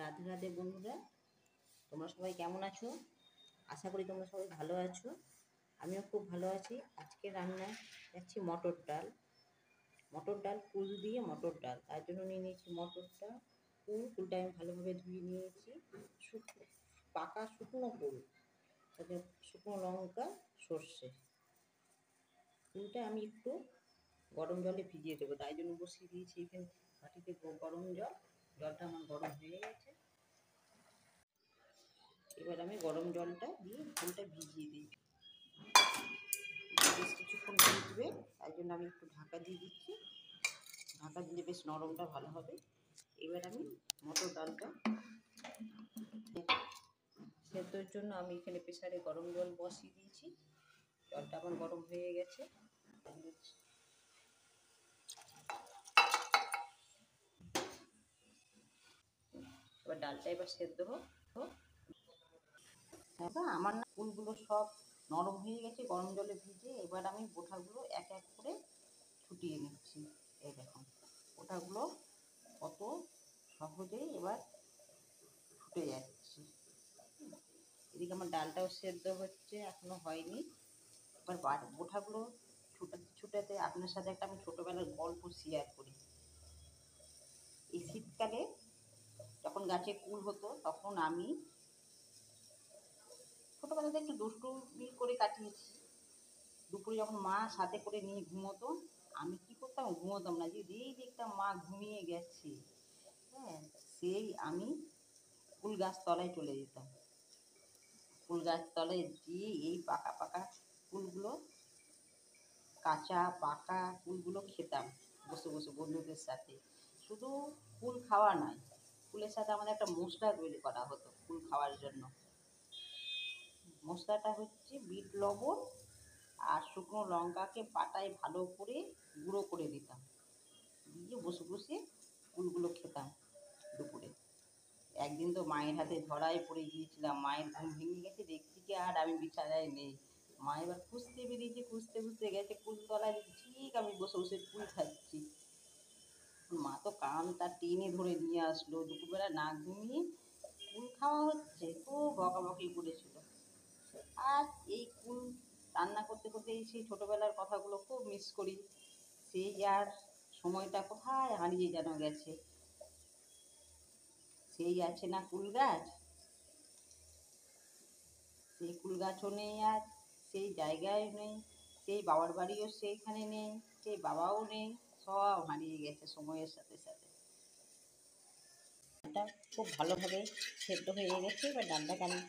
রাধে রাধে বন্ধুরা, তোমরা সবাই কেমন আছো? আশা করি তোমরা সবাই ভালো আছো। আমিও খুব ভালো আছি। আজকে রান্নায় যাচ্ছি মটর ডাল। মটর ডাল কুল দিয়ে মটর ডাল, তার জন্য নিয়ে নিয়েছি মটরটা। কুলটা আমি ভালোভাবে ধুয়ে নিয়েছি। পাকা শুকনো কুল, তাতে শুকনো লঙ্কা, সর্ষে। কুলটা আমি একটু গরম জলে ভিজিয়ে দেবো, তাই জন্য বসিয়ে দিয়েছি এখানে বাটিতে গরম জল। জলটা আমার গরম হয়ে গেছে। এবার আমি গরম জলটা দিয়ে ফুলটা ভিজিয়ে দিই। বেশ কিছুক্ষণ ভিজবে, তাই জন্য আমি একটু ঢাকা দিয়ে দিচ্ছি। ঢাকা দিলে বেশ নরমটা ভালো হবে। এবার আমি মটর ডালটা সেদ্ধর জন্য আমি এখানে প্রেসারে গরম জল বসিয়ে দিয়েছি। জলটা আমার গরম হয়ে গেছে। এবার ডালটা এবার সেদ্ধ হোক। আমার না ফুলগুলো সব নরম হয়ে গেছে গরম জলে ভিজে। এবার আমি বোঁটাগুলো এক এক করে ছুটিয়ে নিচ্ছি। এই দেখুন বোঁটাগুলো কত সহজেই এবার ফুটে যাচ্ছে। এদিকে আমার ডালটাও সেদ্ধ হচ্ছে, এখনো হয়নি। এবার বোঁটাগুলো ছুটাতে ছুটাতে আপনার সাথে একটা আমি ছোটোবেলার গল্প শেয়ার করি। এই শীতকালে যখন গাছে কুল হতো, তখন আমি ছোটোবেলাতে একটু দুষ্টুমি করে কাটিয়েছি। দুপুরে যখন মা সাথে করে নিয়ে ঘুমোতো, আমি কি করতাম, ঘুমোতাম না। যেই দেখতাম মা ঘুমিয়ে গেছে, হ্যাঁ, সেই আমি কুল গাছ তলায় চলে যেতাম। কুল গাছ তলায় গিয়ে এই পাকা পাকা কুলগুলো, কাঁচা পাকা কুলগুলো খেতাম বসে বসে বন্ধুদের সাথে। শুধু কুল খাওয়া নয়, কুলের সাথে আমাদের একটা মশলা তৈরি করা হতো কুল খাওয়ার জন্য। মশলাটা হচ্ছে বিট লবণ আর শুকনো লঙ্কাকে পাটায় ভালো করে গুঁড়ো করে দিতাম, দিয়ে বসে বসে কুলগুলো খেতাম দুপুরে। একদিন তো মায়ের হাতে ধরায় পড়ে গিয়েছিলাম। মায়ের ঘুম ভেঙে গেছে, দেখছি কি আর আমি বিছানায় নেই। মা এবার খুঁজতে বেরিয়েছে, খুঁজতে খুঁজতে গেছে কুলতলায়, ঠিক আমি বসে বসে কুল খাচ্ছি। মা তো কানটা টেনে ধরে নিয়ে আসলো। দুপুরবেলা না ঘুমিয়ে কুল খাওয়া হচ্ছে, খুব বকাবকি করেছিল। আর এই কুল রান্না করতে করতে সেই ছোটোবেলার কথাগুলো খুব মিস করি। সেই আর সময়টা কোথায় হারিয়ে যেন গেছে। সেই আছে না কুল গাছ, সেই কুল গাছও নেই আর, সেই জায়গায় নেই, সেই বাবার বাড়িও সেইখানে নেই, সেই বাবাও নেই, সব হারিয়ে গেছে সময়ের সাথে সাথে। এটা খুব ভালোভাবে সেদ্ধ হয়ে গেছে। এবার ডালটাকে আমি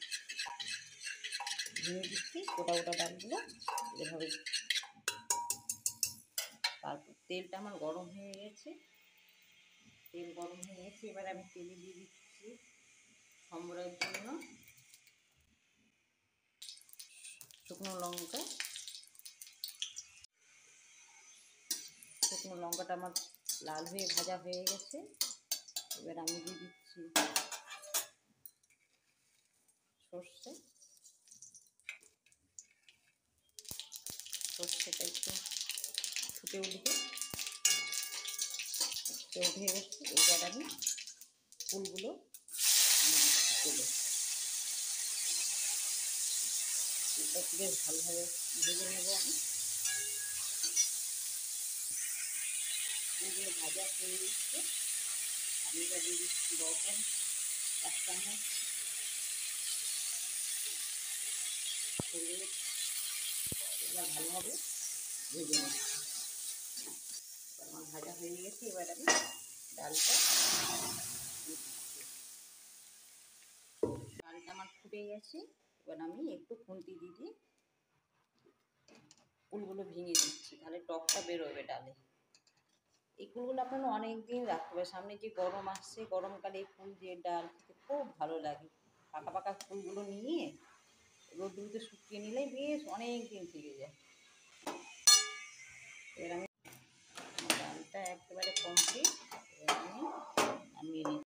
ভেঙে দিচ্ছি, গোটা গোটা ডালগুলো এভাবে। তারপর তেলটা আমার গরম হয়ে গেছে। তেল গরম হয়ে গেছে, এবার আমি তেলে দিয়ে দিচ্ছি সম্বরের জন্য শুকনো লঙ্কা। শুকনো লঙ্কাটা আমার লাল হয়ে ভাজা হয়ে গেছে। এবার আমি দিয়ে দিচ্ছি সর্ষে। সর্ষেটা একটু ফুটে উঠে গেছে। এবার আমি ফুলগুলো দিয়ে দিচ্ছি তেলে। ফুলটা বেশ ভালোভাবে ভেজে নেবো আমি। ফুলগুলো ভাজা হয়ে গেছে। আমি এবার দিয়ে দিচ্ছি লবণ 1 চামচ, হলুদ। এবার ভালোভাবে ভেজে নিচ্ছি। আমার ভাজা হয়ে গেছে। এবার আমি ডালটা দিয়ে দিচ্ছি। ডালটা আমার ফুটে গেছে। এবার আমি একটু খুন্তি দিয়ে কুলগুলো ভেঙে দিচ্ছি, তাহলে টকটা বেরোবে ডালে। এই কুলগুলো আপনারা অনেক দিন রাখতে হবে। সামনে যে গরম আসছে, গরমকালে এই কুল দিয়ে ডাল খেতে খুব ভালো লাগে। পাকা পাকা কুলগুলো নিয়ে রোদ্দুরে শুকিয়ে নিলেই বেশ অনেক দিন থেকে যায়। এবার আমি ডালটা একেবারে কমপ্লিট। এবার আমি নামিয়ে নিচ্ছি।